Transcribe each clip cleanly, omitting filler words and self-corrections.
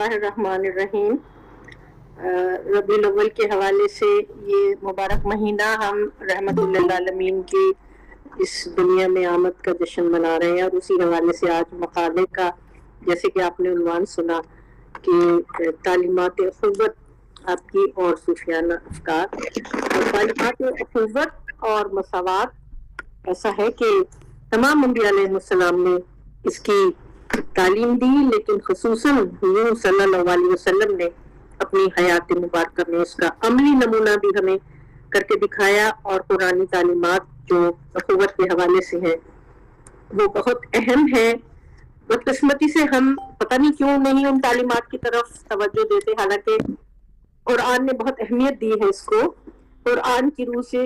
الرحمن الرحیم۔ ربیع الاول کے حوالے سے یہ مبارک مہینہ ہم رحمت للعالمین کی اس دنیا میں آمد کا جشن منا رہے ہیں، اور اسی حوالے سے آج مقالے کا جیسے کہ آپ نے عنوان سنا کہ تعلیمات اخوت آپ کی اور صوفیانہ افکار۔ اور تعلیمات اخوت اور مساوات ایسا ہے کہ تمام انبیاء علیہ السلام نے اس کی تعلیم دی، لیکن خصوصاً حضور صلی اللہ علیہ وسلم نے اپنی حیات مبارکہ میں اس کا عملی نمونہ بھی ہمیں کر کے دکھایا، اور قرآنی تعلیمات جو اخوت کے حوالے سے ہیں وہ بہت اہم ہے۔ بدقسمتی سے ہم پتہ نہیں کیوں نہیں ان تعلیمات کی طرف توجہ دیتے، حالانکہ قرآن نے بہت اہمیت دی ہے اس کو۔ قرآن کی روح سے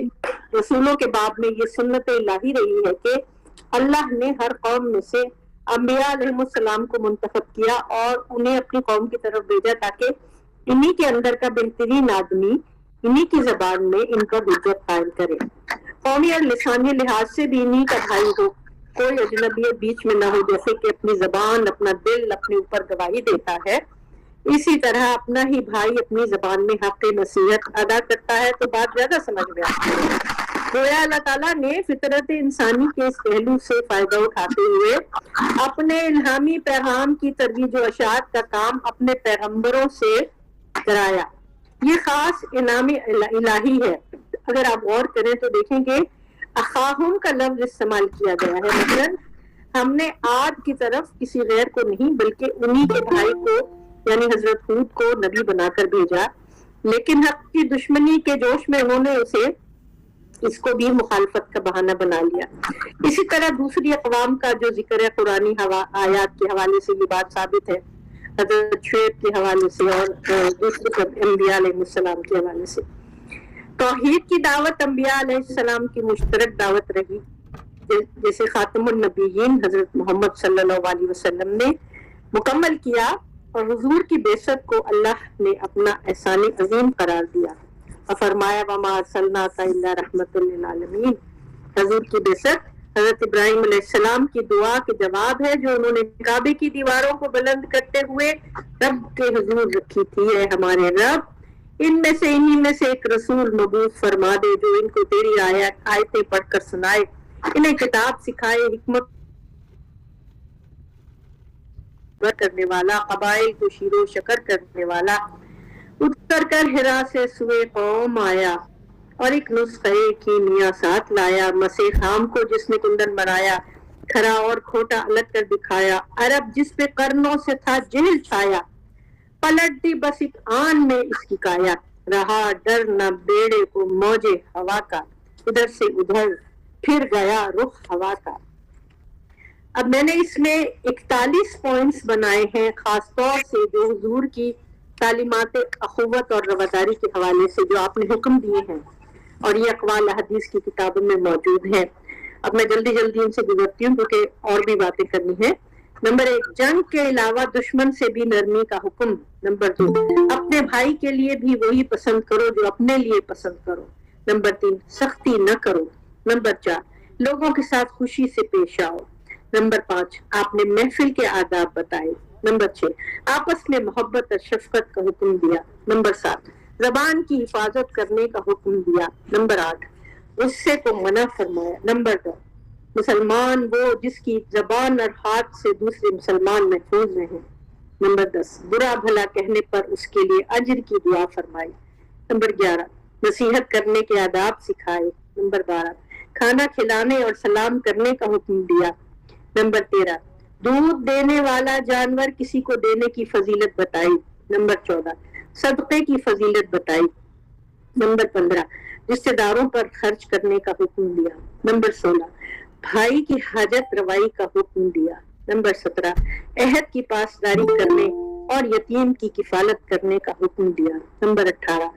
رسولوں کے باب میں یہ سنت الہی رہی ہے کہ اللہ نے ہر قوم میں سے انبیاء علیہ السلام کو منتخب کیا اور انہیں اپنی قوم کی طرف بھیجا تاکہ انہی کے اندر کا بہترین آدمی انہی کی زبان میں ان کا حجت قائم کرے، قومی اور لسانی لحاظ سے بھی انہی کا بھائی ہو، کوئی اجنبیت بیچ میں نہ ہو۔ جیسے کہ اپنی زبان، اپنا دل اپنے اوپر گواہی دیتا ہے، اسی طرح اپنا ہی بھائی اپنی زبان میں حق نصیحت ادا کرتا ہے، تو بات زیادہ سمجھ میں آتی ہے۔ گویا اللہ تعالیٰ نے فطرت انسانی کے اس پہلو سے فائدہ اٹھاتے ہوئے اپنے الہامی پیغام کی ترویج و اشاعت کا کام اپنے پیغمبروں سے کرایا۔ یہ خاص انعام الہی ہے۔ اگر آپ غور کریں تو دیکھیں کہ اخاہم کا لفظ استعمال کیا گیا ہے، مثلاً ہم نے عاد کی طرف کسی غیر کو نہیں بلکہ انہی کے بھائی کو یعنی حضرت ہود کو نبی بنا کر بھیجا، لیکن حق کی دشمنی کے جوش میں انہوں نے اس کو بھی مخالفت کا بہانہ بنا لیا۔ اسی طرح دوسری اقوام کا جو ذکر ہے قرآنی آیات کے حوالے سے یہ بات ثابت ہے، حضرت شعیب کے حوالے سے اور دوسرے انبیاء علیہ السلام کے حوالے سے۔ توحید کی دعوت انبیاء علیہ السلام کی مشترک دعوت رہی، جیسے خاتم النبیین حضرت محمد صلی اللہ علیہ وسلم نے مکمل کیا، اور حضور کی بعثت کو اللہ نے اپنا احسان عظیم قرار دیا اور فرمایا وما ارسلناک الا رحمۃ للعالمین۔ حضور کی بعثت حضرت ابراہیم علیہ السلام کی دعا کے جواب ہے جو انہوں نے کعبے کی دیواروں کو بلند کرتے ہوئے رب کے حضور رکھی تھی، اے ہمارے رب انہی میں سے ایک رسول مبعوث فرما دے جو ان کو تیری آیتیں پڑھ کر سنائے، انہیں کتاب سکھائے، حکمت کرنے والا، قبائل کو شیر و شکر کرنے والا۔ اتر کر ہرا سے سوئے قوم آیا اور ایک نسخے کیمیا ساتھ لایا، مسیح خام کو جس نے کندن بنایا، کھرا اور کھوٹا الگ کر دکھایا، عرب جس پہ قرنوں سے تھا جہل چھایا، پلٹ دی بس ایک آن میں اس کی کایا، رہا ڈر نہ بیڑے کو موجے ہوا کا، ادھر سے ادھر پھر گیا رخ ہوا کا۔ اب میں نے اس میں 41 پوائنٹس بنائے ہیں، خاص طور سے جو حضور کی تعلیمات اخوت اور رواداری کے حوالے سے جو آپ نے حکم دیے ہیں، اور یہ اقوال حدیث کی کتابوں میں موجود ہیں۔ اب میں جلدی ان سے گزرتی ہوں کیونکہ اور بھی باتیں کرنی ہیں۔ نمبر 1، جنگ کے علاوہ دشمن سے بھی نرمی کا حکم۔ نمبر 2، اپنے بھائی کے لیے بھی وہی پسند کرو جو اپنے لیے پسند کرو۔ نمبر 3، سختی نہ کرو۔ نمبر 4، لوگوں کے ساتھ خوشی سے پیش آؤ۔ نمبر 5، آپ نے محفل کے آداب بتائے۔ نمبر 6، آپس میں محبت اور شفقت کا حکم دیا۔ نمبر 7، زبان کی حفاظت کرنے کا حکم دیا۔ نمبر 8، غصے کو منع فرمایا۔ نمبر 9، مسلمان وہ جس کی زبان اور ہاتھ سے دوسرے مسلمان محفوظ رہیں۔ نمبر 10، برا بھلا کہنے پر اس کے لیے اجر کی دعا فرمائی۔ نمبر 11، نصیحت کرنے کے آداب سکھائے۔ نمبر 12، کھانا کھلانے اور سلام کرنے کا حکم دیا۔ نمبر 13، دودھ دینے والا جانور کسی کو دینے کی فضیلت بتائی۔ نمبر 14، صدقے کی فضیلت بتائی۔ نمبر 15، رشتہ داروں پر خرچ کرنے کا حکم دیا۔ نمبر 16، بھائی کی حاجت روائی کا حکم دیا۔ نمبر 17، عہد کی پاسداری کرنے اور یتیم کی کفالت کرنے کا حکم دیا۔ نمبر 18،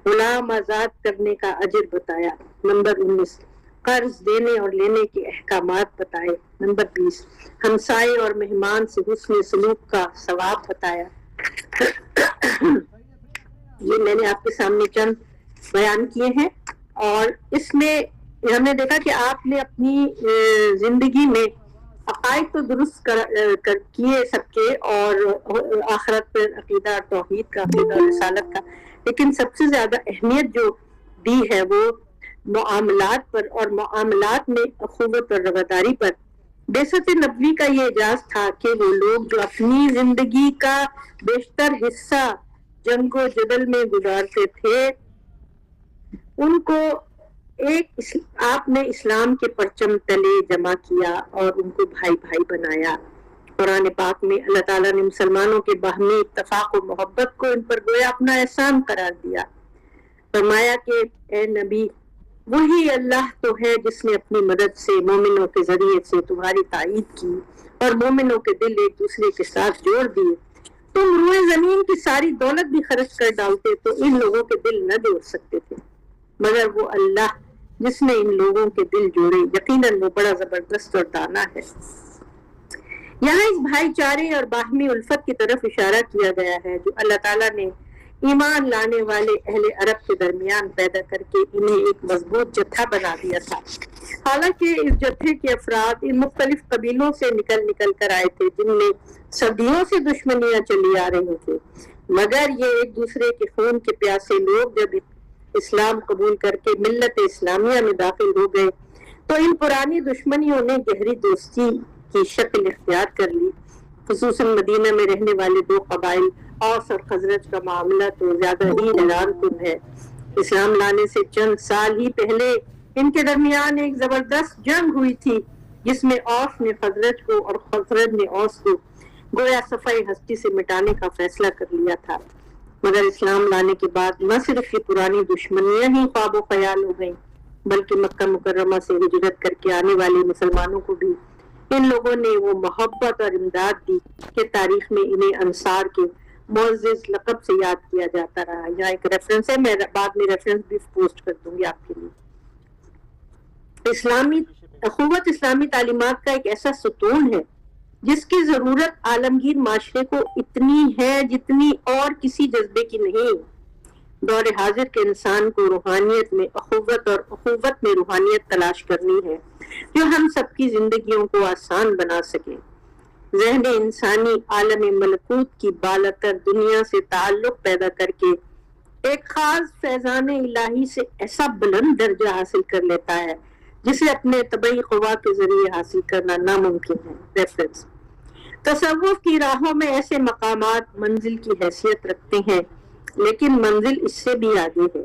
غلام آزاد کرنے کا اجر بتایا۔ نمبر 19، قرض دینے اور لینے کے احکامات بتائے۔ نمبر 20، ہمسائے اور مہمان سے حسن سلوک کا ثواب بتایا۔ یہ میں نے آپ کے سامنے چند بیان کیے ہیں، اور اس میں ہم نے دیکھا کہ آپ نے اپنی زندگی میں عقائد تو درست کیے سب کے، اور آخرت پر عقیدہ، توحید کا عقیدہ، رسالت کا، لیکن سب سے زیادہ اہمیت جو دی ہے وہ معاملات پر، اور معاملات میں اخوت اور رواداری پر۔ بعثت نبوی کا یہ اعجاز تھا کہ وہ لوگ جو اپنی زندگی کا بیشتر حصہ جنگ و جدل میں گزارتے تھے، ان کو آپ نے اسلام کے پرچم تلے جمع کیا اور ان کو بھائی بھائی بنایا۔ قرآن پاک میں اللہ تعالیٰ نے مسلمانوں کے باہمی اتفاق و محبت کو ان پر گویا اپنا احسان قرار دیا۔ فرمایا کہ اے نبی، وہی اللہ تو ہے جس نے اپنی مدد سے مومنوں کے ذریعے سے تمہاری تائید کی اور مومنوں کے دل ایک دوسرے کے ساتھ جوڑ دیے۔ تم روئے زمین کی ساری دولت بھی خرچ کر ڈالتے تو ان لوگوں کے دل نہ جوڑ سکتے تھے، مگر وہ اللہ جس نے ان لوگوں کے دل جوڑے، یقیناً وہ بڑا زبردست اور دانا ہے۔ یہاں اس بھائی چارے اور باہمی الفت کی طرف اشارہ کیا گیا ہے جو اللہ تعالیٰ نے ایمان لانے والے اہل عرب کے درمیان پیدا کر کے انہیں ایک مضبوط جتھا بنا دیا تھا۔ حالانکہ اس جتھے کے افراد ان مختلف قبیلوں سے نکل کر آئے تھے جن میں صدیوں سے دشمنیاں چلی آ رہی تھیں، مگر یہ ایک دوسرے کے خون کے پیاسے لوگ جب اسلام قبول کر کے ملت اسلامیہ میں داخل ہو گئے تو ان پرانی دشمنیوں نے گہری دوستی کی شکل اختیار کر لی۔ خصوصاً مدینہ میں رہنے والے دو قبائل اوس اور خزرج کا معاملہ تو زیادہ ہی حیران کن ہے۔ اسلام لانے سے چند سال ہی پہلے ان کے درمیان ایک زبردست جنگ ہوئی تھی جس میں اوس نے خزرج کو اور خزرج نے اوس کو گویا صفحہ ہستی سے مٹانے کا فیصلہ کر لیا تھا۔ مگر اسلام لانے کے بعد نہ صرف یہ پرانی دشمنیاں ہی خواب و خیال ہو گئیں، بلکہ مکہ مکرمہ سے ہجرت کر کے آنے والے مسلمانوں کو بھی ان لوگوں نے وہ محبت اور امداد دی کہ تاریخ میں انہیں انصار کے معزز لقب سے یاد کیا جاتا رہا۔ یہاں ایک ریفرنس ہے، میں بعد میں ریفرنس بھی پوسٹ کر دوں گی آپ کے لیے۔ اخوت اسلامی تعلیمات کا ایک ایسا ستون ہے جس کی ضرورت عالمگیر معاشرے کو اتنی ہے جتنی اور کسی جذبے کی نہیں۔ دور حاضر کے انسان کو روحانیت میں اخوت اور اخوت میں روحانیت تلاش کرنی ہے جو ہم سب کی زندگیوں کو آسان بنا سکے۔ ذہن انسانی عالم ملکوت کی بالاتر دنیا سے تعلق پیدا کر کے ایک خاص فیضان الہی سے ایسا بلند درجہ حاصل کر لیتا ہے جسے اپنے طبعی قوا کے ذریعے حاصل کرنا ناممکن ہے۔ ریفرنس: تصوف کی راہوں میں ایسے مقامات منزل کی حیثیت رکھتے ہیں، لیکن منزل اس سے بھی آگے ہے۔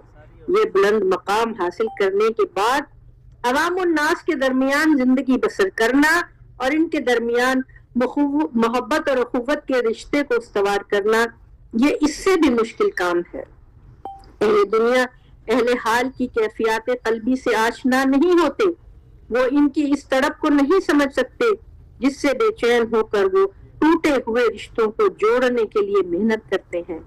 یہ بلند مقام حاصل کرنے کے بعد عوام الناس کے درمیان زندگی بسر کرنا اور ان کے درمیان محبت اور اخوت کے رشتے کو استوار کرنا، یہ اس سے بھی مشکل کام ہے۔ اہل دنیا اہل حال کی کیفیات قلبی سے آشنا نہیں ہوتے، وہ ان کی اس تڑپ کو نہیں سمجھ سکتے جس سے بے چین ہو کر وہ ٹوٹے ہوئے رشتوں کو جوڑنے کے لیے محنت کرتے ہیں۔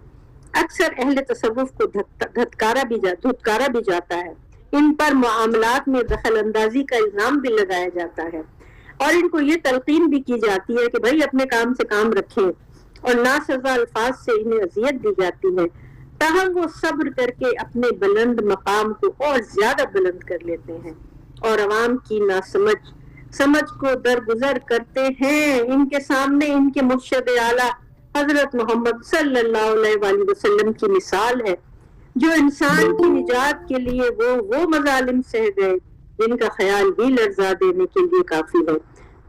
اکثر اہل تصوف کو دھتکارا بھی جاتا ہے، ان پر معاملات میں دخل اندازی کا الزام بھی لگایا جاتا ہے اور ان کو یہ تلقین بھی کی جاتی ہے کہ بھائی اپنے کام سے کام رکھیں، اور ناسزا الفاظ سے انہیں اذیت دی جاتی ہے، تاہم وہ صبر کر کے اپنے بلند مقام کو اور زیادہ بلند کر لیتے ہیں اور عوام کی سمجھ کو درگزر کرتے ہیں۔ ان کے سامنے ان کے مرشد اعلیٰ حضرت محمد صلی اللہ علیہ وآلہ وسلم کی مثال ہے جو انسان کی نجات کے لیے وہ مظالم سہ گئے جن کا خیال ہی لرزا دینے کے لیے کافی ہے۔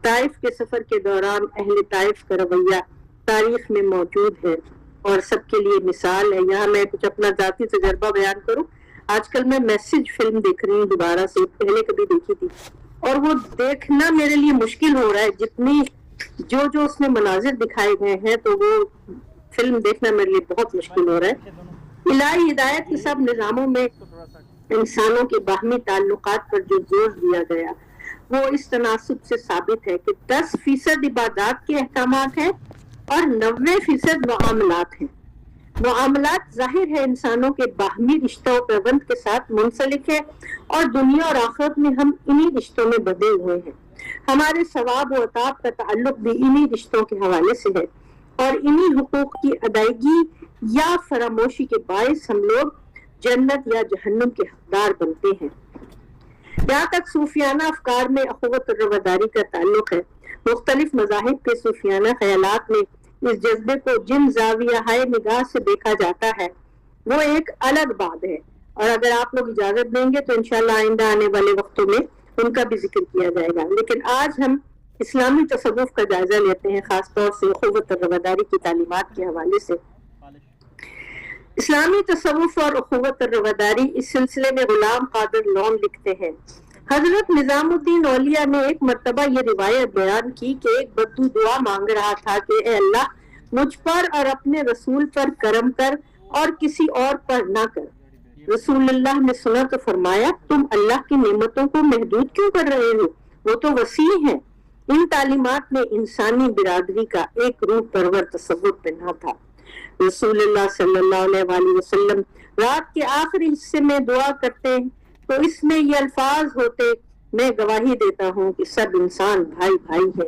طائف کے سفر کے دوران اہل طائف کا رویہ تاریخ میں موجود ہے اور سب کے لیے مثال ہے۔ یہاں میں کچھ اپنا ذاتی تجربہ بیان کروں۔ آج کل میں میسج فلم دیکھ رہی ہوں دوبارہ سے، پہلے کبھی دیکھی تھی اور وہ دیکھنا میرے لیے مشکل ہو رہا ہے، جتنی جو اس میں مناظر دکھائے گئے ہیں تو وہ فلم دیکھنا میرے لیے بہت مشکل ہو رہا ہے۔ الہی ہدایت کے سب نظاموں میں انسانوں کے باہمی تعلقات پر جو زور دیا گیا وہ اس تناسب سے ثابت ہے کہ 10% عبادات کے احکامات ہیں اور 90% معاملات ہیں۔ معاملات ظاہر ہے انسانوں کے باہمی رشتہ و پیوند کے ساتھ منسلک ہے اور دنیا اور آخرت میں ہم انہی رشتوں میں بدے ہوئے ہیں۔ ہمارے ثواب و عطاب کا تعلق بھی انہی رشتوں کے حوالے سے ہے اور انہی حقوق کی ادائیگی یا فراموشی کے باعث ہم لوگ جنت یا جہنم کے حقدار بنتے ہیں۔ جہاں تک صوفیانہ افکار میں اخوت اور رواداری کا تعلق ہے مختلف مذاہب کے صوفیانہ خیالات میں اس جذبے کو جن زاویہ نگاہ سے دیکھا جاتا ہے وہ ایک الگ بات ہے، اور اگر آپ لوگ اجازت دیں گے تو انشاءاللہ آئندہ آنے والے وقتوں میں ان کا بھی ذکر کیا جائے گا۔ لیکن آج ہم اسلامی تصوف کا جائزہ لیتے ہیں، خاص طور سے اخوت اور رواداری کی تعلیمات کے حوالے سے۔ اسلامی تصوف اور اخوت اور رواداری، اس سلسلے میں غلام قادر لون لکھتے ہیں، حضرت نظام الدین اولیاء نے ایک مرتبہ یہ روایت بیان کی کہ ایک بدو دعا مانگ رہا تھا کہ اے اللہ مجھ پر اور اپنے رسول پر کرم کر اور کسی اور پر نہ کر۔ رسول اللہ نے سنا تو فرمایا تم اللہ کی نعمتوں کو محدود کیوں کر رہے ہو، وہ تو وسیع ہیں۔ ان تعلیمات میں انسانی برادری کا ایک روح پرور تصور پنہا تھا۔ رسول اللہ صلی اللہ علیہ وسلم رات کے آخری حصے میں دعا کرتے تو اس میں یہ الفاظ ہوتے، میں گواہی دیتا ہوں کہ سب انسان بھائی بھائی ہے۔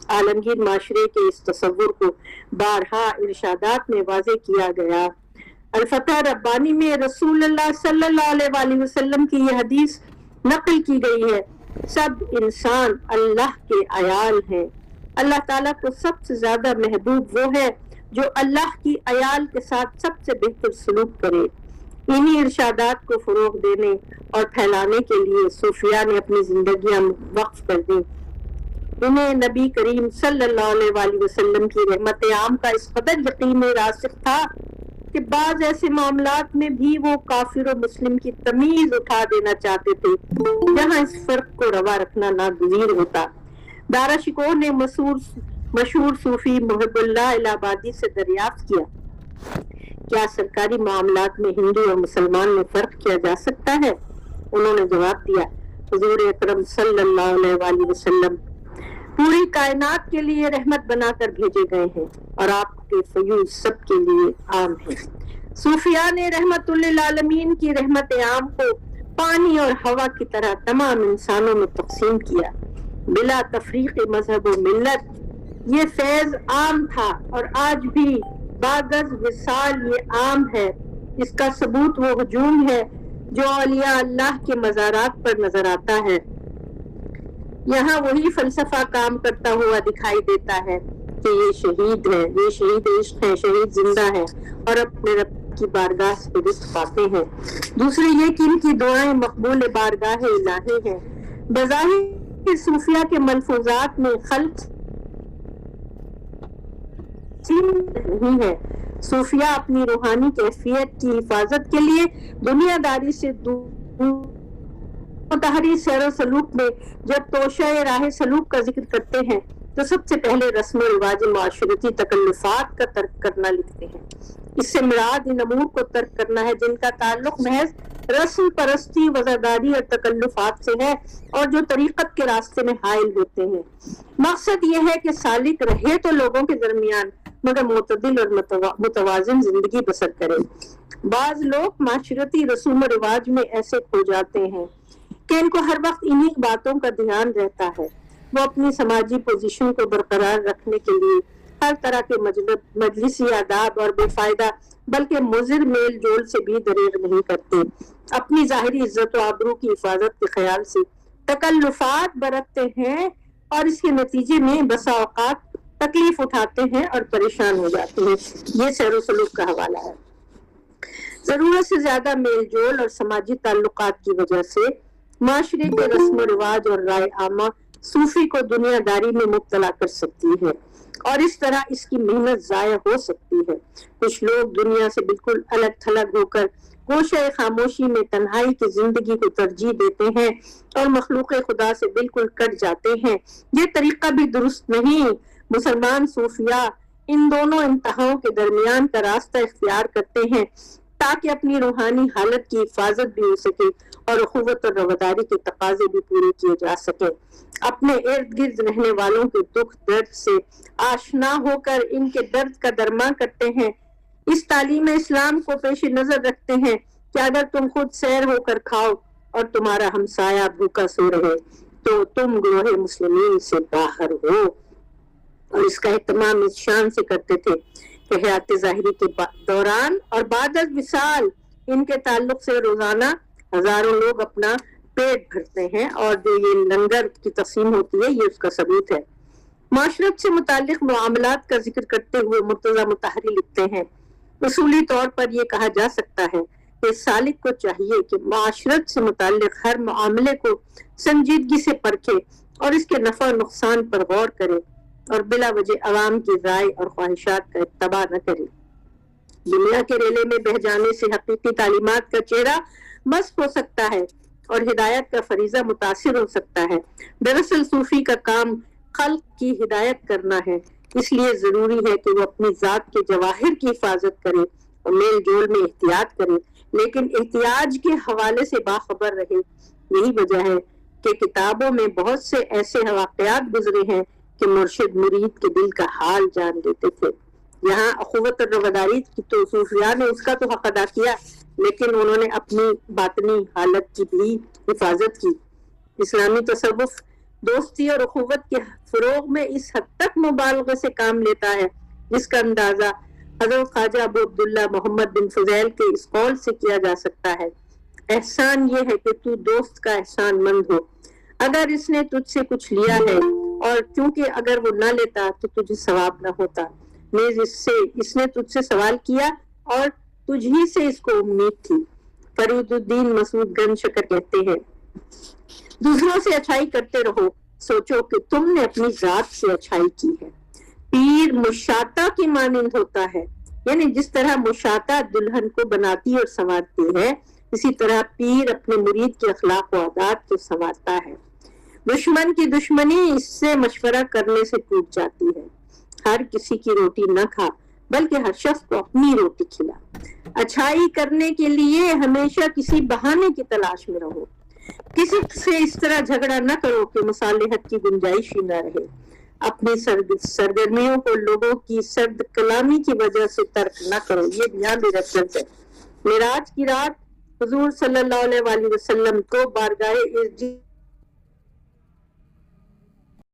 عالمگیر معاشرے کے اس تصور کو بارہا ارشادات میں واضح کیا گیا۔ الفتح ربانی میں رسول اللہ صلی اللہ علیہ وسلم کی یہ حدیث نقل کی گئی ہے، سب انسان اللہ کے عیال ہیں۔ اللہ تعالیٰ کو سب سے زیادہ محبوب وہ ہے جو اللہ کی عیال کے ساتھ سب سے بہتر سلوک کرے۔ انہی ارشادات کو فروغ دینے اور پھیلانے کے لیے صوفیاء نے اپنی زندگیاں وقف کر دیں۔ انہیں نبی کریم صلی اللہ علیہ وسلم کی رحمت عام کا اس قدر یقین راسخ تھا کہ بعض ایسے معاملات میں بھی وہ کافر و مسلم کی تمیز اٹھا دینا چاہتے تھے جہاں اس فرق کو روا رکھنا ناگزیر ہوتا۔ دارا شکوہ نے مشہور صوفی محب اللہ الہ آبادی سے دریافت کیا، کیا سرکاری معاملات میں ہندو اور مسلمان میں فرق کیا جا سکتا ہے؟ انہوں نے جواب دیا، حضور اکرم صلی اللہ علیہ وسلم پوری کائنات کے لیے رحمت بنا کر بھیجے گئے ہیں اور آپ کے فیوز سب کے لیے عام ہیں۔ صوفیاء نے رحمت للعالمین کی رحمت عام کو پانی اور ہوا کی طرح تمام انسانوں میں تقسیم کیا، بلا تفریق مذہب و ملت۔ یہ فیض عام تھا اور آج بھی باگز وصال یہ عام ہے۔ اس کا ثبوت وہ ہجوم ہے جو اولیاء اللہ کے مزارات پر نظر آتا ہے۔ یہاں وہی فلسفہ کام کرتا ہوا دکھائی دیتا ہے کہ یہ شہید ہے، یہ شہید عشق ہے، شہید زندہ ہے اور اپنے رب کی بارگاہ سے رزق پاتے ہیں۔ دوسری یہ کہ ان کی دعائیں مقبول بارگاہ الہی ہیں۔ بظاہر صوفیہ کے ملفوظات میں خلق نہیں ہے۔ صوفیہ اپنی روحانی کیفیت کی حفاظت کے لیے دنیا داری سے دور متحری سیر و سلوک میں جب توشہ راہ سلوک کا ذکر کرتے ہیں تو سب سے پہلے رسم و رواج معاشرتی تکلفات کا ترک کرنا لکھتے ہیں۔ اس سے مراد ان امور کو ترک کرنا ہے جن کا تعلق محض رسم پرستی، وزاداری اور تکلفات سے ہے اور جو طریقت کے راستے میں حائل ہوتے ہیں۔ مقصد یہ ہے کہ سالک رہے تو لوگوں کے درمیان مگر معتدل اور متوازن زندگی بسر کرے۔ بعض لوگ معاشرتی رسوم و رواج میں ایسے کھو جاتے ہیں کہ ان کو ہر وقت انہی باتوں کا دھیان رہتا ہے۔ وہ اپنی سماجی پوزیشن کو برقرار رکھنے کے لیے ہر طرح کے مجلسی آداب اور بے فائدہ بلکہ مضر میل جول سے بھی دریغ نہیں کرتے۔ اپنی ظاہری عزت و آبرو کی حفاظت کے خیال سے تکلفات برتتے ہیں اور اس کے نتیجے میں بسا اوقات تکلیف اٹھاتے ہیں اور پریشان ہو جاتے ہیں۔ یہ سیر و سلوک کا حوالہ ہے۔ ضرورت سے زیادہ میل جول اور سماجی تعلقات کی وجہ سے معاشرے کے رسم و رواج اور رائے عامہ صوفی کو دنیا داری میں مبتلا کر سکتی ہے اور اس طرح اس کی محنت ضائع ہو سکتی ہے۔ کچھ لوگ دنیا سے بالکل الگ تھلگ ہو کر گوشہ خاموشی میں تنہائی کی زندگی کو ترجیح دیتے ہیں اور مخلوق خدا سے بالکل کٹ جاتے ہیں۔ یہ طریقہ بھی درست نہیں۔ مسلمان صوفیاء ان دونوں انتہاؤں کے درمیان کا راستہ اختیار کرتے ہیں تاکہ اپنی روحانی حالت کی حفاظت بھی ہو سکے اور اخوت اور رواداری کے تقاضے بھی پورے کیے جا سکے۔ اپنے ارد گرد رہنے والوں کے دکھ درد سے آشنا ہو کر ان کے درد کا درمان کرتے ہیں۔ اس تعلیم اسلام کو پیش نظر رکھتے ہیں کہ اگر تم خود سیر ہو کر کھاؤ اور تمہارا ہمسایہ بھوکا سو رہے تو تم گروہ مسلمین سے باہر ہو، اور اس کا اہتمام اس شان سے کرتے تھے کہ حیات ظاہری کے دوران اور بعد از وصال ان کے تعلق سے روزانہ ہزاروں لوگ اپنا پیٹ بھرتے ہیں، اور جو یہ لنگر کی تقسیم ہوتی ہے یہ اس کا ثبوت ہے۔ معاشرت سے متعلق معاملات کا ذکر کرتے ہوئے مرتضیٰ مطہری لکھتے ہیں، اصولی طور پر یہ کہا جا سکتا ہے کہ سالک کو چاہیے کہ معاشرت سے متعلق ہر معاملے کو سنجیدگی سے پرکھے اور اس کے نفع و نقصان پر غور کرے اور بلا وجہ عوام کی رائے اور خواہشات کا اتباع نہ کرے۔ دنیا کے ریلے میں بہہ جانے سے حقیقی تعلیمات کا چہرہ مسخ ہو سکتا ہے اور ہدایت کا فریضہ متاثر ہو سکتا ہے۔ دراصل صوفی کا کام خلق کی ہدایت کرنا ہے، اس لیے ضروری ہے کہ وہ اپنی ذات کے جواہر کی حفاظت کرے اور میل جول میں احتیاط کرے، لیکن احتیاج کے حوالے سے باخبر رہے۔ یہی وجہ ہے کہ کتابوں میں بہت سے ایسے واقعات گزرے ہیں کہ مرشد مرید کے دل کا حال جان لیتے تھے۔ یہاں اخوت اور رواداری کی تو صوفیاء نے اس کا تو حق ادا کیا، لیکن انہوں نے اپنی باطنی حالت کی بھی حفاظت کی۔ اسلامی تصوف دوستی اور اخوت کے فروغ میں اس حد تک مبالغے سے کام لیتا ہے جس کا اندازہ حضرت خواجہ ابو عبداللہ محمد بن فضیل کے اس قول سے کیا جا سکتا ہے: احسان یہ ہے کہ تو دوست کا احسان مند ہو، اگر اس نے تجھ سے کچھ لیا ہے، اور کیونکہ اگر وہ نہ لیتا تو تجھے ثواب نہ ہوتا، نیز اس نے تجھ سے سوال کیا اور تجھ ہی سے اس کو امید تھی۔ فرید الدین مسعود گنج شکر کہتے ہیں: دوسروں سے اچھائی کرتے رہو، سوچو کہ تم نے اپنی ذات سے اچھائی کی ہے۔ پیر مشاطہ کی مانند ہوتا ہے، یعنی جس طرح مشاطہ دلہن کو بناتی اور سنوارتی ہے، اسی طرح پیر اپنے مرید کے اخلاق و عادات کو سنوارتا ہے۔ دشمن کی دشمنی اس سے مشورہ کرنے سے ٹوٹ جاتی ہے۔ ہر کسی کی روٹی نہ کھا، بلکہ ہر شخص کو اپنی روٹی کھلا۔ اچھائی کرنے کے لیے ہمیشہ کسی بہانے کی تلاش میں رہو۔ کسی سے اس طرح جھگڑا نہ کرو کہ مصالحت کی گنجائش ہی نہ رہے۔ اپنی سرگرمیوں کو لوگوں کی سرد کلامی کی وجہ سے ترک نہ کرو۔ یہ بیان بھی ریفرنس ہے۔ معراج کی رات حضور صلی اللہ علیہ وآلہ وسلم کو بارگاہ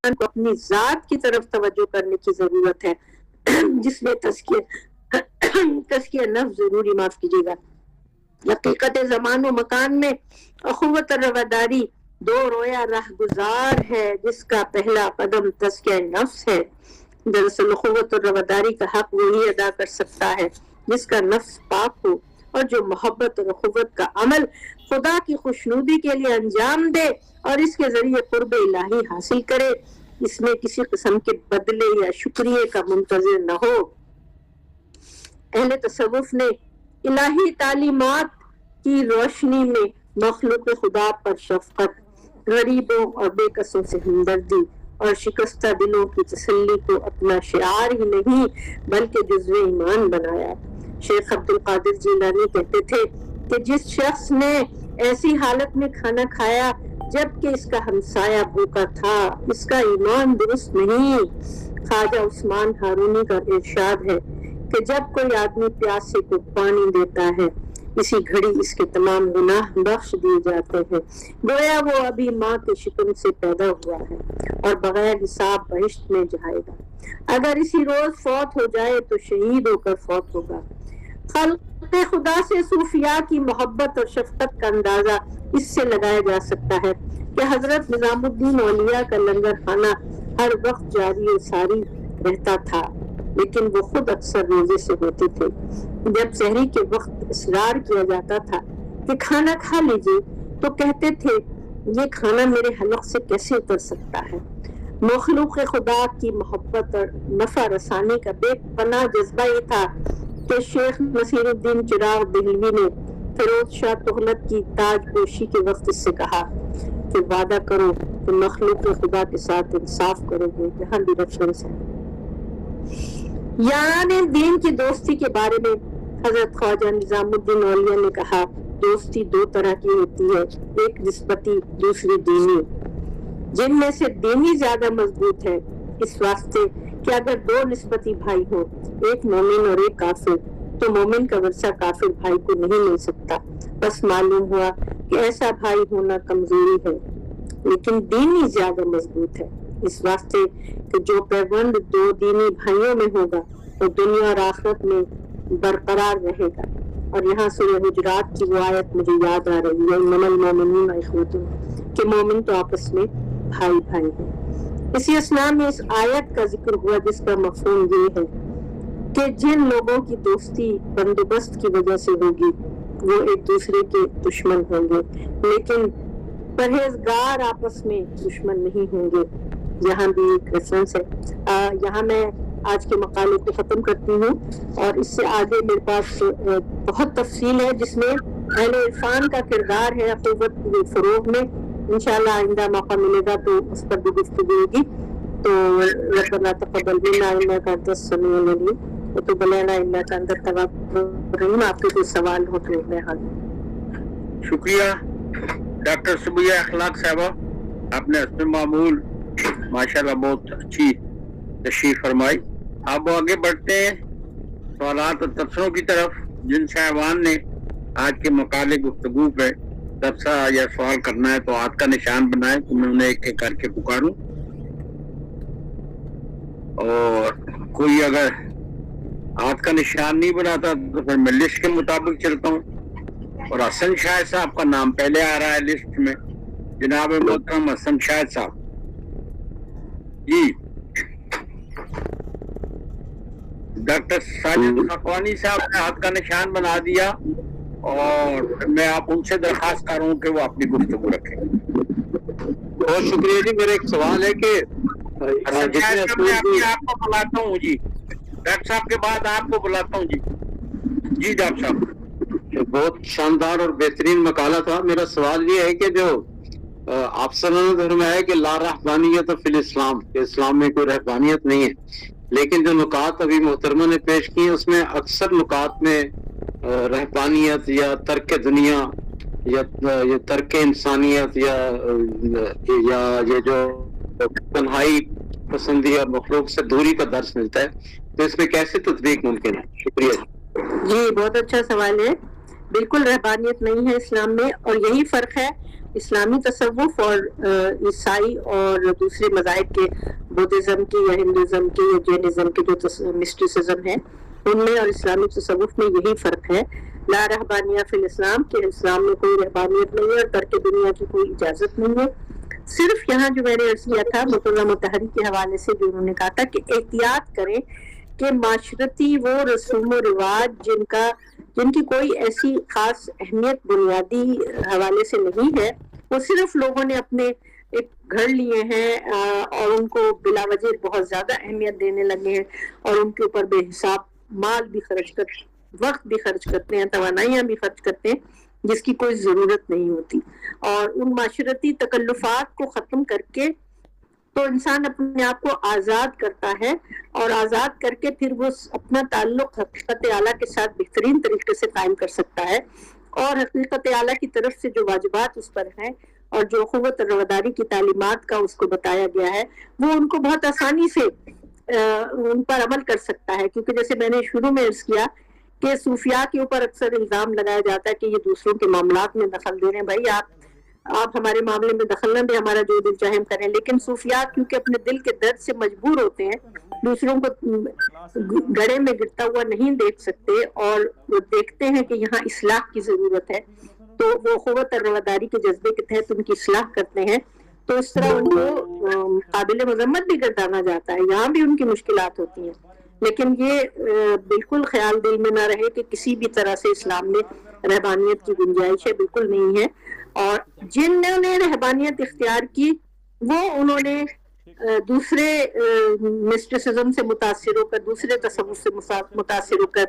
کو اپنی ذات کی طرف توجہ کرنے کی ضرورت ہے، جس میں تزکیہ نفس ضروری، معاف کیجیے گا۔ حقیقت زمان و مکان میں اخوت اور رواداری دو رویا راہ گزار ہے، جس کا پہلا قدم تزکیہ نفس ہے۔ دراصل اخوت اور رواداری کا حق وہی ادا کر سکتا ہے جس کا نفس پاک ہو، اور جو محبت اور اخوت کا عمل خدا کی خوشنودی کے لیے انجام دے اور اس کے ذریعے قرب الہی حاصل کرے، اس میں کسی قسم کے بدلے یا شکریہ کا منتظر نہ ہو۔ اہل تصوف نے الہی تعلیمات کی روشنی میں مخلوق خدا پر شفقت، غریبوں اور بے کسوں سے ہمدردی اور شکستہ دلوں کی تسلی کو اپنا شعار ہی نہیں بلکہ جزو ایمان بنایا۔ شیخ عبد القادر جیلانی کہتے تھے کہ جس شخص نے ایسی حالت میں کھانا کھایا جبکہ اس کا ہمسایہ بھوکا تھا، اس کا ایمان درست نہیں۔ خواجہ عثمان ہارونی کا ارشاد ہے کہ جب کوئی آدمی پیاسے کو پانی دیتا ہے، اسی گھڑی اس کے تمام گناہ بخش دیے جاتے ہیں، گویا وہ ابھی ماں کے شکم سے پیدا ہوا ہے اور بغیر حساب بہشت میں جائے گا۔ اگر اسی روز فوت ہو جائے تو شہید ہو کر فوت ہوگا۔ خلق خدا سے صوفیاء کی محبت اور شفقت کا اندازہ اس سے لگایا جا سکتا ہے کہ حضرت نظام الدین اولیاء کا لنگر خانہ ہر وقت جاری و ساری رہتا تھا، لیکن وہ خود اکثر روزے سے ہوتے تھے۔ جب سحری کے وقت اصرار کیا جاتا تھا کہ کھانا کھا لیجیے تو کہتے تھے یہ کھانا میرے حلق سے کیسے اتر سکتا ہے۔ مخلوق خدا کی محبت اور نفع رسانی کا بے پناہ جذبہ یہ تھا کہ شیخ نصیر الدین چراغ دہلوی نے فیروز شاہ تغلق کی تاج پوشی کے وقت اس سے کہا کہ وعدہ کرو کہ مخلوق خدا کے ساتھ انصاف کرو گے۔ یہاں بھی ریفرنس ہے۔ یعنی دین کی دوستی کے بارے میں حضرت خواجہ نظام الدین اولیاء نے کہا دوستی دو طرح کی ہوتی ہے، ایک نسبتی، دوسری دینی، جن میں سے دینی زیادہ مضبوط ہے، اس واسطے کہ اگر دو نسبتی بھائی ہوں، ایک مومن اور ایک کافر، تو مومن کا ورثہ کافر بھائی کو نہیں مل سکتا۔ بس معلوم ہوا کہ ایسا بھائی ہونا کمزوری ہے، لیکن دینی زیادہ مضبوط ہے، اس واسطے کہ جو پیوند دو دینی بھائیوں میں ہوگا وہ دنیا اور آخرت میں برقرار رہے گا۔ اور یہاں سورہ حجرات کی وہ آیت مجھے یاد آ رہی ہے، انما المؤمنون اخوۃ، کہ مومن تو آپس میں بھائی بھائی ہیں۔ اسی اسنا میں اس آیت کا ذکر ہوا جس کا مفہوم یہ ہے کہ جن لوگوں کی دوستی بندوبست کی وجہ سے ہوگی وہ ایک دوسرے کے دشمن ہوں گے، لیکن پرہیزگار آپس میں دشمن نہیں ہوں گے۔ یہاں بھی ایک ریفرنس ہے۔ یہاں میں آج کے مقالے کو ختم کرتی ہوں اور اس سے آگے میرے پاس بہت تفصیل ہے جس میں اہل عرفان کا کردار ہے اخوت فروغ میں۔ انشاءاللہ آئندہ موقع ملے گا تو اس پر بھی گفتگو ہوگی۔ تو ربنا تقبل منا انک انت السمیع العلیم وتب علینا انک انت التواب الرحیم۔ آپ کے کوئی سوال ہو تو میں حاضر۔ شکریہ ڈاکٹر سمیہ اخلاق صاحبہ، آپ نے حسب معمول ماشاءاللہ بہت اچھی تشریح فرمائی۔ اب آگے بڑھتے ہیں سوالات اور تبصروں کی طرف۔ جن صاحبان نے آج کے مقالے گفتگو پہ تبصرہ یا سوال کرنا ہے تو ہاتھ کا نشان بنائیں تو میں انہیں ایک ایک کر کے پکاروں، اور کوئی اگر ہاتھ کا نشان نہیں بناتا تو پھر میں لسٹ کے مطابق چلتا ہوں۔ اور حسن شاہد صاحب کا نام پہلے آ رہا ہے لسٹ میں، جناب محترم حسن شاہد صاحب جی۔ ڈاکٹر ساجد خاقانی صاحب نے ہاتھ کا نشان بنا دیا اور میں آپ ان سے درخواست کر رہا ہوں کہ وہ اپنی گفتگو رکھیں۔ بہت شکریہ جی۔ میرا ایک سوال ہے کہ حسن شاہد صاحب میں آپ کو بلاتا ہوں جی، ڈاکٹر صاحب کے بعد آپ کو بلاتا ہوں جی۔ جی ڈاکٹر صاحب، بہت شاندار اور بہترین مقالہ تھا۔ میرا سوال یہ ہے کہ جو آپ صلی اللہ علیہ وسلم نے فرمایا کہ لا رہبانیت فی الاسلام، کہ اسلام میں کوئی رہبانیت نہیں ہے، لیکن جو نکات ابھی محترمہ نے پیش کی ہیں اس میں اکثر نکات میں رہبانیت یا ترک دنیا یا ترک انسانیت یا یہ جو تنہائی پسندی اور مخلوق سے دوری کا درس ملتا ہے، تو اس میں کیسے تطبیق ممکن ہے؟ شکریہ جی، بہت اچھا سوال ہے۔ بالکل رہبانیت نہیں ہے اسلام میں، اور یہی فرق ہے اسلامی تصوف اور عیسائی اور دوسرے مذاہب کے، بدھزم کے یا ہندوازم کے یا جینزم کے جو مسٹیسزم ہے ان میں اور اسلامی تصوف میں یہی فرق ہے۔ لا رہبانیہ فی الاسلام، کہ اسلام میں کوئی رہبانیت نہیں ہے اور ترک دنیا کی کوئی اجازت نہیں ہے۔ صرف یہاں جو میں نے عرض کیا تھا مطلع مطہری کے حوالے سے، جو انہوں نے کہا تھا کہ احتیاط کریں کہ معاشرتی وہ رسوم و رواج جن کی کوئی ایسی خاص اہمیت بنیادی حوالے سے نہیں ہے، وہ صرف لوگوں نے اپنے ایک گھر لیے ہیں اور ان کو بلا وجہ بہت زیادہ اہمیت دینے لگے ہیں اور ان کے اوپر بے حساب مال بھی خرچ کرتے، وقت بھی خرچ کرتے ہیں، توانائیاں بھی خرچ کرتے ہیں جس کی کوئی ضرورت نہیں ہوتی۔ اور ان معاشرتی تکلفات کو ختم کر کے تو انسان اپنے آپ کو آزاد کرتا ہے، اور آزاد کر کے پھر وہ اپنا تعلق حقیقت اعلیٰ کے ساتھ بہترین طریقے سے قائم کر سکتا ہے، اور حقیقت اعلیٰ کی طرف سے جو واجبات اس پر ہیں اور جو اخوت اور رواداری کی تعلیمات کا اس کو بتایا گیا ہے، وہ ان کو بہت آسانی سے ان پر عمل کر سکتا ہے۔ کیونکہ جیسے میں نے شروع میں عرض کیا کہ صوفیاء کے اوپر اکثر الزام لگایا جاتا ہے کہ یہ دوسروں کے معاملات میں دخل دے رہے ہیں۔ بھائی آپ ہمارے معاملے میں دخل نہ دیں، ہمارا جو دل چاہے ہم کریں، لیکن صوفیاء کیونکہ اپنے دل کے درد سے مجبور ہوتے ہیں، دوسروں کو گڑھے میں گرتا ہوا نہیں دیکھ سکتے، اور وہ دیکھتے ہیں کہ یہاں اصلاح کی ضرورت ہے، تو وہ اخوت اور رواداری کے جذبے کے تحت ان کی اصلاح کرتے ہیں، تو اس طرح ان کو قابل مذمت بھی گردانا جاتا ہے۔ یہاں بھی ان کی مشکلات ہوتی ہیں، لیکن یہ بالکل خیال دل میں نہ رہے کہ کسی بھی طرح سے اسلام میں رہبانیت کی گنجائش ہے، بالکل نہیں ہے۔ اور جنہوں نے رہبانیت اختیار کی وہ انہوں نے دوسرے مسٹسزم سے متاثر ہو کر، دوسرے تصوف سے متاثر ہو کر،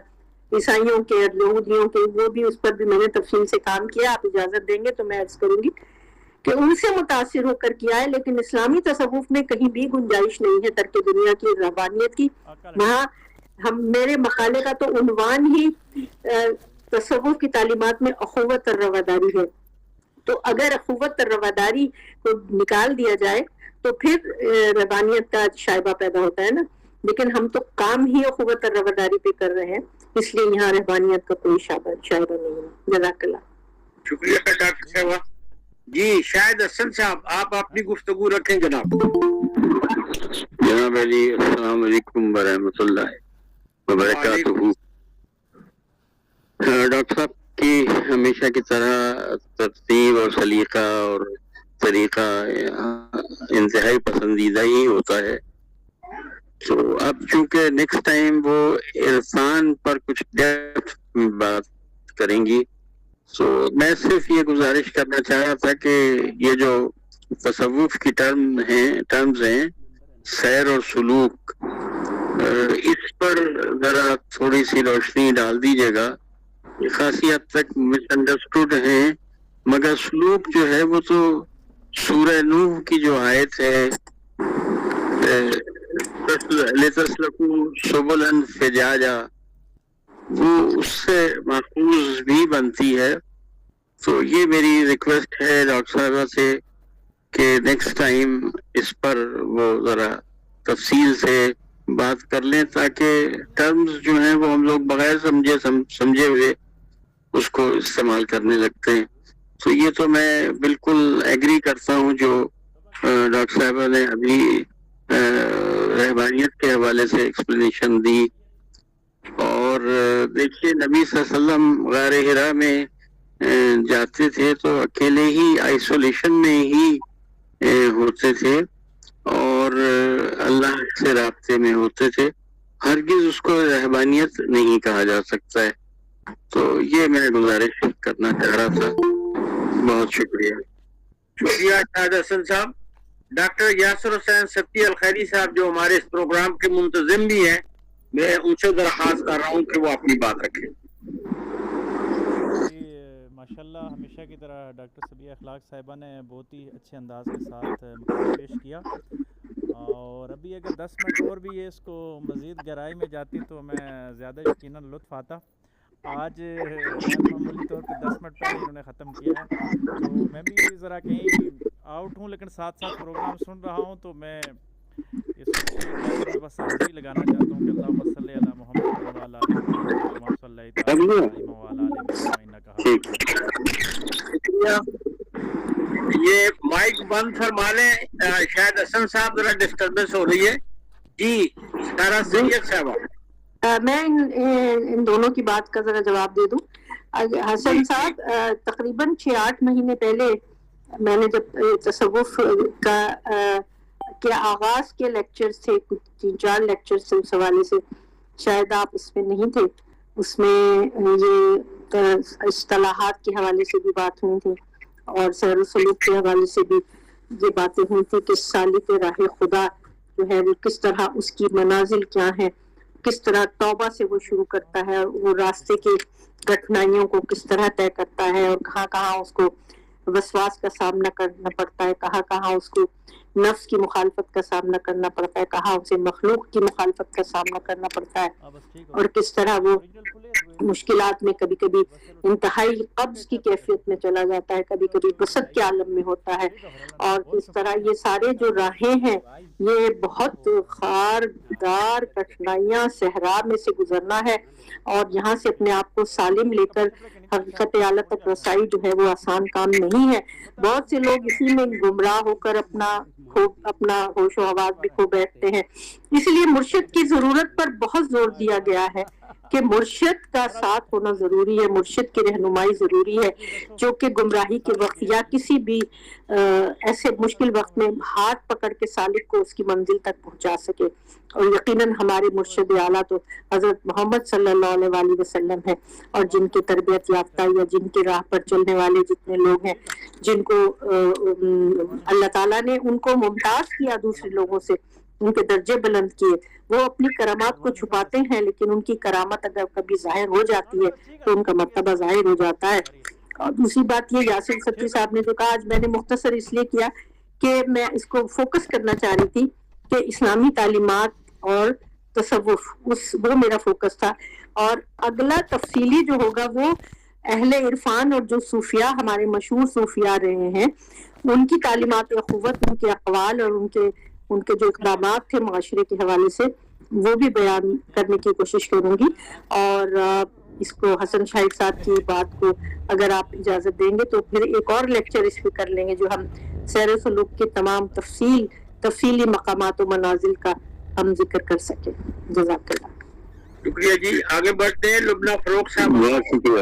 عیسائیوں کے اور یہودیوں کے، وہ بھی اس پر بھی میں نے تفصیل سے کام کیا، آپ اجازت دیں گے تو میں عرض کروں گی کہ ان سے متاثر ہو کر کیا ہے، لیکن اسلامی تصوف میں کہیں بھی گنجائش نہیں ہے ترک دنیا کی، رہبانیت کی۔ وہاں میرے مقالے کا تو عنوان ہی تصوف کی تعلیمات میں اخوت اور رواداری ہے، تو اگر اخوت اور رواداری کو نکال دیا جائے تو پھر رہبانیت کا شائبہ پیدا ہوتا ہے نا، لیکن ہم تو کام ہی اخوت اور رواداری پہ کر رہے ہیں، اس لیے یہاں رہبانیت کا کوئی شائبہ نہیں ہے۔ جزاک اللہ۔ شکریہ ڈاکٹر صاحبہ۔ جی شاہد حسن صاحب، آپ اپنی گفتگو رکھیں جناب۔ جناب علی، السلام علیکم ورحمۃ اللہ وبرکاتہ۔ ڈاکٹر صاحب کی ہمیشہ کی طرح ترتیب اور سلیقہ اور طریقہ انتہائی پسندیدہ ہی ہوتا ہے. تو اب چونکہ نیکسٹ ٹائم وہ عرفان پر کچھ ڈیپتھ میں بات کریں گی، تو میں صرف یہ گزارش کرنا چاہ رہا تھا کہ یہ جو تصوف کی ٹرمز ہیں سیر اور سلوک، اس پر ذرا تھوڑی سی روشنی ڈال دیجیے گا. خاصی حد تک مس انڈرسٹوڈ ہیں، مگر سلوک جو ہے وہ تو سورہ نوح کی جو آیت ہے لِتَسْلُكُوا سُبُلًا فِجَاجًا، وہ اس سے ماخوذ بھی بنتی ہے. تو یہ میری ریکویسٹ ہے ڈاکٹر صاحبہ سے کہ نیکسٹ ٹائم اس پر وہ ذرا تفصیل سے بات کر لیں، تاکہ ٹرمز جو ہیں وہ ہم لوگ بغیر سمجھے ہوئے اس کو استعمال کرنے لگتے ہیں. تو یہ تو میں بالکل ایگری کرتا ہوں جو ڈاکٹر صاحبہ نے ابھی رہبانیت کے حوالے سے ایکسپلینیشن دی. اور دیکھیے نبی صلی اللہ علیہ وسلم غار حرا میں جاتے تھے تو اکیلے ہی آئسولیشن میں ہی ہوتے تھے اور اللہ سے رابطے میں ہوتے تھے. ہرگز اس کو رہبانیت نہیں کہا جا سکتا ہے. تو یہ میں گزارش کرنا چاہ رہا تھا. بہت شکریہ. شکریہ شاہد حسن صاحب. ڈاکٹر یاسر حسین سبتی الخیری صاحب جو ہمارے اس پروگرام کے منتظم بھی ہیں، میں ان سے درخواست کر رہا ہوں کہ وہ اپنی بات رکھیں. ماشاءاللہ ہمیشہ کی طرح ڈاکٹر صبیہ اخلاق صاحبہ نے بہت ہی اچھے انداز کے ساتھ مقام پیش کیا، اور ابھی اگر 10 منٹ اور بھی یہ اس کو مزید گہرائی میں جاتی تو میں زیادہ یقیناً لطف آتا. آج معمولی طور پہ 10 منٹ پہلے انہوں نے ختم کیا ہے، تو میں بھی ذرا کہیں آؤٹ ہوں لیکن ساتھ ساتھ پروگرام سن رہا ہوں. تو میں اس وقت میں بس حاضری لگانا چاہتا ہوں کہ اللہم صلی علی محمد وعلی آل محمد کما صلیت علی ابراہیم وعلی آل ابراہیم انک حمید مجید. یہ مائک بند فرما لیں. شاید حسن صاحب ذرا ڈسٹربنس ہو رہی ہے. جی سارا سید صاحبہ. میں ان دونوں کی بات کا ذرا جواب دے دوں. حسن صاحب تقریباً 6-8 مہینے پہلے میں نے جب تصوف کا کے آغاز کے لیکچرز تھے، 3-4 لیکچرز تھے، اس حوالے سے شاید آپ اس میں نہیں تھے. اس میں یہ اصطلاحات کے حوالے سے بھی بات ہوئی تھی اور سیر و سلوک کے حوالے سے بھی یہ باتیں ہوئی تھی کہ سالک راہ خدا جو ہے وہ کس طرح اس کی منازل کیا ہیں، کس طرح توبہ سے وہ شروع کرتا ہے، وہ راستے کے کٹھنائیوں کو کس طرح طے کرتا ہے، اور کہاں کہاں اس کو وسواس کا سامنا کرنا پڑتا ہے، کہاں کہاں اس کو نفس کی مخالفت کا سامنا کرنا پڑتا ہے، کہاں اسے مخلوق کی مخالفت کا سامنا کرنا پڑتا ہے، اور کس طرح وہ مشکلات میں کبھی کبھی انتہائی قبض کی کیفیت میں چلا جاتا ہے، کبھی کبھی بسط کے عالم میں ہوتا ہے. اور اس طرح یہ سارے جو راہیں ہیں یہ بہت خاردار کٹھنائیاں صحرا میں سے گزرنا ہے، اور یہاں سے اپنے آپ کو سالم لے کر حقیقت اعلیٰ تک رسائی جو ہے وہ آسان کام نہیں ہے. بہت سے لوگ اسی میں گمراہ ہو کر اپنا ہوش و حواس بھی کھو بیٹھتے ہیں. اس لیے مرشد کی ضرورت پر بہت زور دیا گیا ہے کہ مرشد کا ساتھ ہونا ضروری ہے، مرشد کی رہنمائی ضروری ہے، جو کہ گمراہی کے وقت یا کسی بھی ایسے مشکل وقت میں ہاتھ پکڑ کے سالک کو اس کی منزل تک پہنچا سکے. اور یقیناً ہمارے مرشد اعلیٰ تو حضرت محمد صلی اللہ علیہ وآلہ وسلم ہے، اور جن کی تربیت یافتہ یا جن کے راہ پر چلنے والے جتنے لوگ ہیں، جن کو اللہ تعالیٰ نے ان کو ممتاز کیا دوسرے لوگوں سے، ان کے درجے بلند کیے، وہ اپنی کرامات کو چھپاتے ہیں، لیکن ان کی کرامت اگر کبھی ظاہر ہو جاتی ہے تو ان کا مرتبہ ظاہر ہو جاتا ہے. اور دوسری بات یہ یاسر سبتی صاحب نے جو کہا، آج میں نے مختصر اس لیے کیا کہ میں اس کو فوکس کرنا چاہ رہی تھی کہ اسلامی تعلیمات اور تصوف وہ میرا فوکس تھا. اور اگلا تفصیلی جو ہوگا وہ اہل عرفان اور جو صوفیاء ہمارے مشہور صوفیاء رہے ہیں ان کی تعلیمات اخوت، ان کے اقوال اور ان کے جو اقدامات تھے معاشرے کے حوالے سے وہ بھی بیان کرنے کی کوشش کروں گی. اور اس کو حسن شاہد صاحب کی بات کو اگر آپ اجازت دیں گے تو پھر ایک اور لیکچر اس پہ کر لیں گے جو ہم سیر و سلوک کے تمام تفصیلی مقامات و منازل کا ہم ذکر کر سکیں. جزاک اللہ. شکریہ جی. آگے بڑھتے ہیں. لبنہ فروخ صاحب. بہت شکریہ.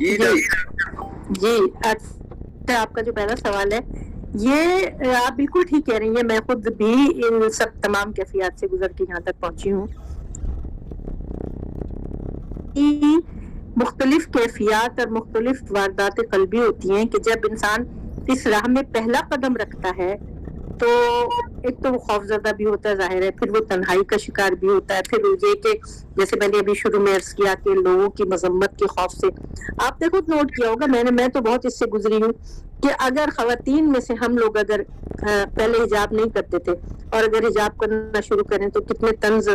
جی جی اچھا، آپ کا جو پہلا سوال ہے یہ آپ بالکل ٹھیک کہہ رہی ہیں. میں خود بھی ان سب تمام کیفیات سے گزر کے یہاں تک پہنچی ہوں. مختلف کیفیات اور مختلف واردات قلبی ہوتی ہیں کہ جب انسان اس راہ میں پہلا قدم رکھتا ہے تو ایک تو وہ خوف زدہ بھی ہوتا ہے ظاہر ہے، پھر وہ تنہائی کا شکار بھی ہوتا ہے، پھر یہ کہ جیسے میں نے ابھی شروع میں عرض کیا کہ لوگوں کی مذمت کے خوف سے آپ نے خود نوٹ کیا ہوگا، میں تو بہت اس سے گزری ہوں کہ اگر خواتین میں سے ہم لوگ اگر پہلے حجاب نہیں کرتے تھے اور اگر حجاب کرنا شروع کریں تو کتنے طنز ہو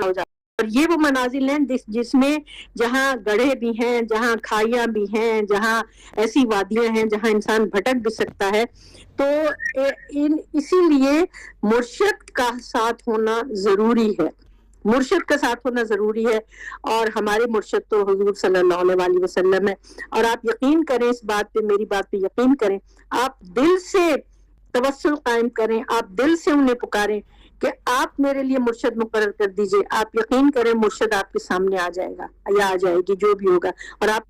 جاتے. اور یہ وہ منازل ہیں جس میں جہاں گڑھے بھی ہیں، جہاں کھائیاں بھی ہیں، جہاں ایسی وادیاں ہیں جہاں انسان بھٹک بھی سکتا ہے. تو اسی لیے مرشد کا ساتھ ہونا ضروری ہے، مرشد کا ساتھ ہونا ضروری ہے. اور ہمارے مرشد تو حضور صلی اللہ علیہ وسلم ہے. اور آپ یقین کریں اس بات پہ، میری بات پہ یقین کریں، آپ دل سے توسل قائم کریں، آپ دل سے انہیں پکاریں کہ آپ میرے لیے مرشد مقرر کر دیجئے. آپ یقین کریں مرشد آپ کے سامنے آ جائے گا یا آ جائے گی، جو بھی ہوگا. اور آپ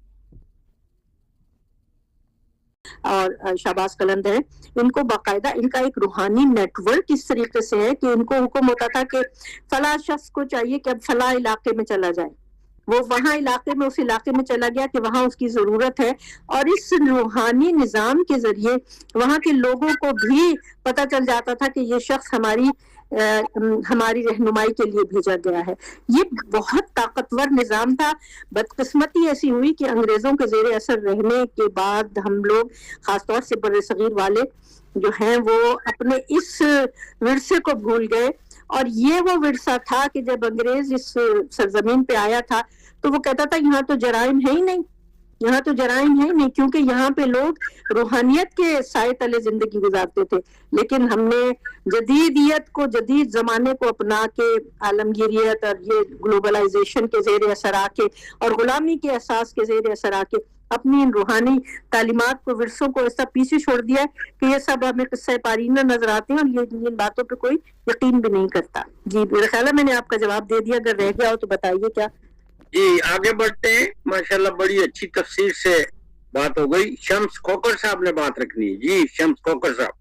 اور شہباز قلندر ہیں، ان کو باقاعدہ ان کا ایک روحانی نیٹ ورک اس طریقے سے ہے کہ ان کو حکم ہوتا تھا کہ فلاں شخص کو چاہیے کہ اب فلاں علاقے میں چلا جائے. وہ وہاں علاقے میں، اس علاقے میں چلا گیا کہ وہاں اس کی ضرورت ہے. اور اس روحانی نظام کے ذریعے وہاں کے لوگوں کو بھی پتہ چل جاتا تھا کہ یہ شخص ہماری رہنمائی کے لیے بھیجا گیا ہے. یہ بہت طاقتور نظام تھا. بدقسمتی ایسی ہوئی کہ انگریزوں کے زیر اثر رہنے کے بعد ہم لوگ خاص طور سے بر صغیر والے جو ہیں وہ اپنے اس ورثے کو بھول گئے. اور یہ وہ ورثہ تھا کہ جب انگریز اس سرزمین پہ آیا تھا تو وہ کہتا تھا یہاں تو جرائم ہے ہی نہیں، یہاں تو جرائم ہے نہیں، کیونکہ یہاں پہ لوگ روحانیت کے سائے تلے زندگی گزارتے تھے. لیکن ہم نے جدیدیت کو، جدید زمانے کو اپنا کے، عالمگیریت اور یہ گلوبلائزیشن کے زیر اثر آ کے اور غلامی کے احساس کے زیر اثر آ کے اپنی ان روحانی تعلیمات کو، ورثوں کو ایسا پیچھے چھوڑ دیا ہے کہ یہ سب ہمیں قصہ پارینہ نظر آتے ہیں اور یہ ان باتوں پہ کوئی یقین بھی نہیں کرتا. جی میرا خیال ہے میں نے آپ کا جواب دے دیا، اگر رہ گیا ہو تو بتائیے. کیا جی آگے بڑھتے ہیں. ماشاءاللہ بڑی اچھی تفسیر سے بات ہو گئی. شمس کھوکر صاحب نے بات رکھنی ہے. جی شمس کھوکر صاحب.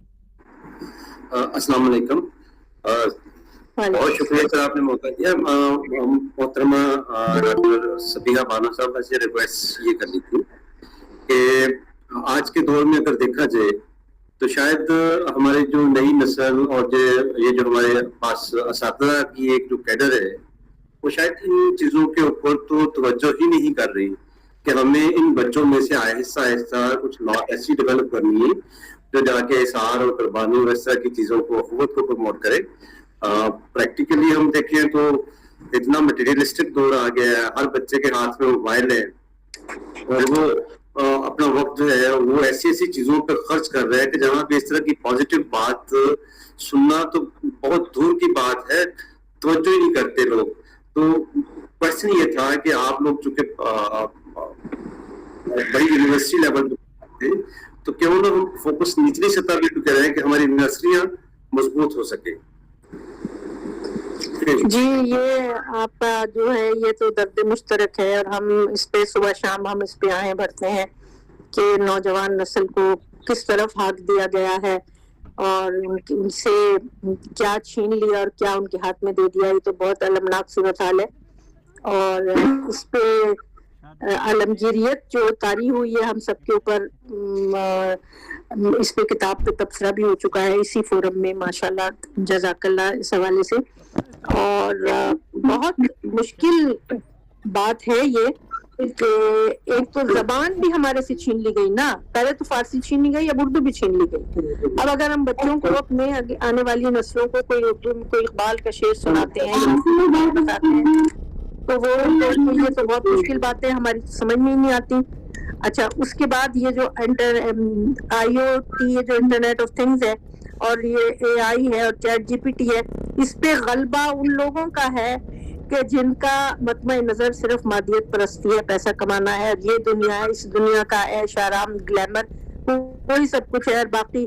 السلام علیکم. بہت شکریہ سر، آپ نے موقع دیا. محترمہ ڈاکٹر صبیحہ بانو صاحب سے ریکویسٹ یہ کرنی تھی کہ آج کے دور میں اگر دیکھا جائے تو شاید ہمارے جو نئی نسل اور یہ جو ہمارے پاس اساتذہ کی ایک جو کیڈر ہے وہ شاید ان چیزوں کے اوپر تو توجہ ہی نہیں کر رہی کہ ہمیں ان بچوں میں سے آہستہ آہستہ کچھ لا ایسی ڈیولپ کرنی ہے جو جا کے اثار اور قربانی اور اس طرح کی چیزوں کو، اخوت کو پروموٹ کرے. پریکٹیکلی ہم دیکھیں تو اتنا مٹیریلسٹک دور آ گیا ہے، ہر بچے کے ہاتھ میں موبائل ہے اور وہ اپنا وقت جو ہے وہ ایسی ایسی چیزوں پہ خرچ کر رہا ہے کہ جہاں پہ اس طرح کی پازیٹیو بات سننا تو بہت دور کی بات ہے، توجہ ہی نہیں کرتے لوگ. تو کوشچن یہ تھا کہ آپ لوگ چونکہ بڑی یونیورسٹی لیول پہ تو کیوں نہ ہم فوکس نچلی سطح پہ کر رہے ہیں کہ ہماری نرسریاں مضبوط ہو سکے. جی یہ آپ کا جو ہے یہ تو درد مشترک ہے اور ہم اس پہ صبح شام ہم اس پہ آہیں بھرتے ہیں کہ نوجوان نسل کو کس طرف ہاتھ دیا گیا ہے اور ان سے کیا چھین لیا اور کیا ان کے ہاتھ میں دے دیا. یہ تو بہت المناک صورتحال ہے اور اس پہ عالمگیریت جو طاری ہوئی ہے ہم سب کے اوپر، اس پہ کتاب پہ تبصرہ بھی ہو چکا ہے اسی فورم میں ماشاءاللہ، جزاک اللہ اس حوالے سے. اور بہت مشکل بات ہے یہ کہ ایک تو زبان بھی ہمارے سے چھین لی گئی نا، پہلے تو فارسی چھین لی گئی، اب اردو بھی چھین لی گئی. اب اگر ہم بچوں کو، اپنے آنے والی نسلوں کو کوئی اردو میں کوئی اقبال کا شعر سناتے ہیں بتاتے ہیں تو وہ یہ تو بہت مشکل بات ہے، ہماری سمجھ میں ہی نہیں آتی. اچھا اس کے بعد یہ جو IoT، یہ جو انٹرنیٹ آف تھنگز ہے اور یہ AI ہے اور چیٹ GPT ہے، اس پہ غلبہ ان لوگوں کا ہے کہ جن کا مطمع نظر صرف مادیت پرستی ہے، پیسہ کمانا ہے، یہ دنیا ہے، اس دنیا کا عیش آرام گلیمر وہی سب کچھ ہے. باقی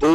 2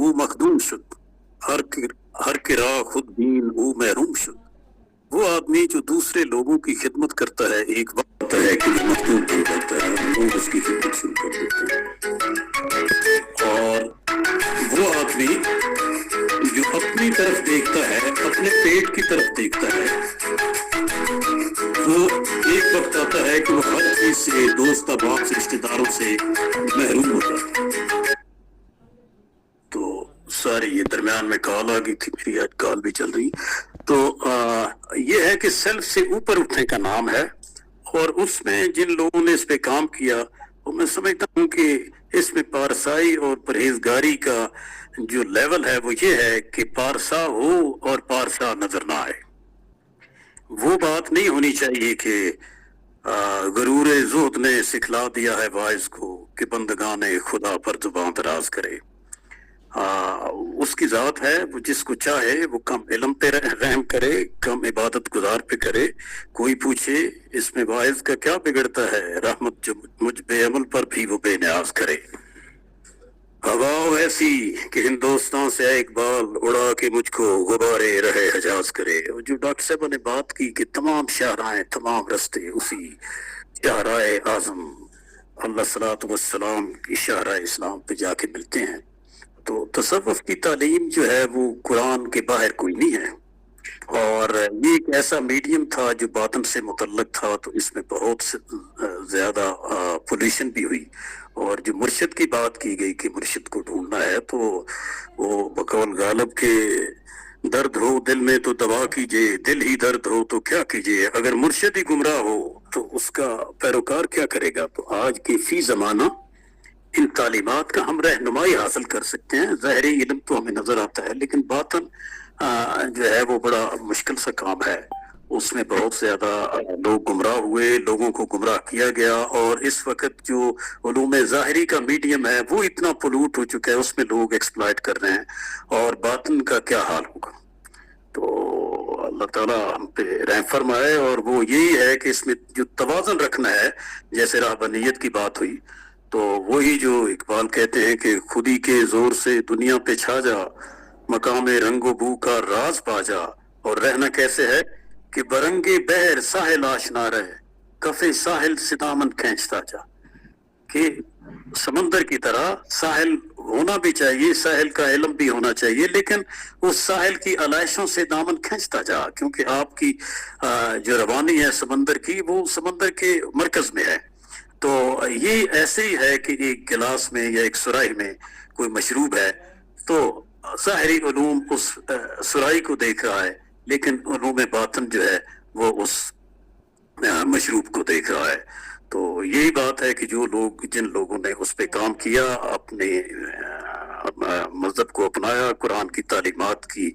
او مخدوم شد، ہر کرا خود بین او محروم شد. وہ آدمی جو دوسرے لوگوں کی خدمت کرتا ہے ایک وقت آتا ہے کہ وہ مخدوم ہو جاتا ہے، لوگ اس کی خدمت شروع کر دیتے ہیں. اور وہ آدمی جو اپنی طرف دیکھتا ہے، اپنے پیٹ کی طرف دیکھتا ہے، وہ ایک وقت آتا ہے کہ وہ ہر چیز سے، دوست احباب سے، رشتے داروں سے محروم ہوتا ہے. تو ساری یہ درمیان میں کال آ گئی تھی میری، آج کال بھی چل رہی. تو یہ ہے کہ سیلف سے اوپر اٹھنے کا نام ہے، اور اس میں جن لوگوں نے اس پہ کام کیا وہ میں سمجھتا ہوں کہ اس میں پارسائی اور پرہیزگاری کا جو لیول ہے وہ یہ ہے کہ پارسا ہو اور پارسا نظر نہ آئے. وہ بات نہیں ہونی چاہیے کہ غرور زہد نے سکھلا دیا ہے واعظ کو کہ بندگان خدا پر زبان دراز کرے. اس کی ذات ہے، وہ جس کو چاہے وہ کم علم پہ رحم کرے، کم عبادت گزار پہ کرے. کوئی پوچھے اس میں واعظ کا کیا بگڑتا ہے، رحمت جو مجھ بے عمل پر بھی وہ بے نیاز کرے. ہوا ایسی کہ ہندوستان سے اقبال اڑا کے مجھ کو غبارے رہے حجاز کرے. اور جو ڈاکٹر صاحب نے بات کی کہ تمام شاہراہیں، تمام رستے اسی شاہراہ اعظم اللہ صلاۃ والسلام کی شاہراہ اسلام پہ جا کے ملتے ہیں. تو تصوف کی تعلیم جو ہے وہ قرآن کے باہر کوئی نہیں ہے، اور یہ ایک ایسا میڈیم تھا جو باطن سے متعلق تھا. تو اس میں بہت زیادہ پولیشن بھی ہوئی. اور جو مرشد کی بات کی گئی کہ مرشد کو ڈھونڈنا ہے، تو وہ بقول غالب کے درد ہو دل میں تو دوا کیجئے، دل ہی درد ہو تو کیا کیجئے. اگر مرشد ہی گمراہ ہو تو اس کا پیروکار کیا کرے گا. تو آج کے فی زمانہ ان تعلیمات کا ہم رہنمائی حاصل کر سکتے ہیں. ظاہری علم تو ہمیں نظر آتا ہے، لیکن باطن جو ہے وہ بڑا مشکل سا کام ہے. اس میں بہت زیادہ لوگ گمراہ ہوئے، لوگوں کو گمراہ کیا گیا. اور اس وقت جو علوم ظاہری کا میڈیم ہے وہ اتنا پولوٹ ہو چکا ہے، اس میں لوگ ایکسپلائٹ کر رہے ہیں. اور باطن کا کیا حال ہوگا. تو اللہ تعالیٰ ہم پہ رحم فرمائے. اور وہ یہی ہے کہ اس میں جو توازن رکھنا ہے، جیسے راہبانیت کی بات ہوئی، تو وہی جو اقبال کہتے ہیں کہ خودی کے زور سے دنیا پہ چھا جا، مقام رنگ و بو کا راز پا جا. اور رہنا کیسے ہے کہ برنگے بحر ساحل آشنا رہے، کفے ساحل سے دامن کھینچتا جا. کہ سمندر کی طرح ساحل ہونا بھی چاہیے، ساحل کا علم بھی ہونا چاہیے، لیکن اس ساحل کی علائشوں سے دامن کھینچتا جا. کیونکہ آپ کی جو روانی ہے سمندر کی، وہ سمندر کے مرکز میں ہے. تو یہ ایسے ہی ہے کہ ایک گلاس میں یا ایک سراہی میں کوئی مشروب ہے، تو ظاہری علوم اس سراہی کو دیکھ رہا ہے، لیکن علوم باطن جو ہے وہ اس مشروب کو دیکھ رہا ہے. تو یہی بات ہے کہ جو لوگ، جن لوگوں نے اس پہ کام کیا، اپنے مذہب کو اپنایا، قرآن کی تعلیمات کی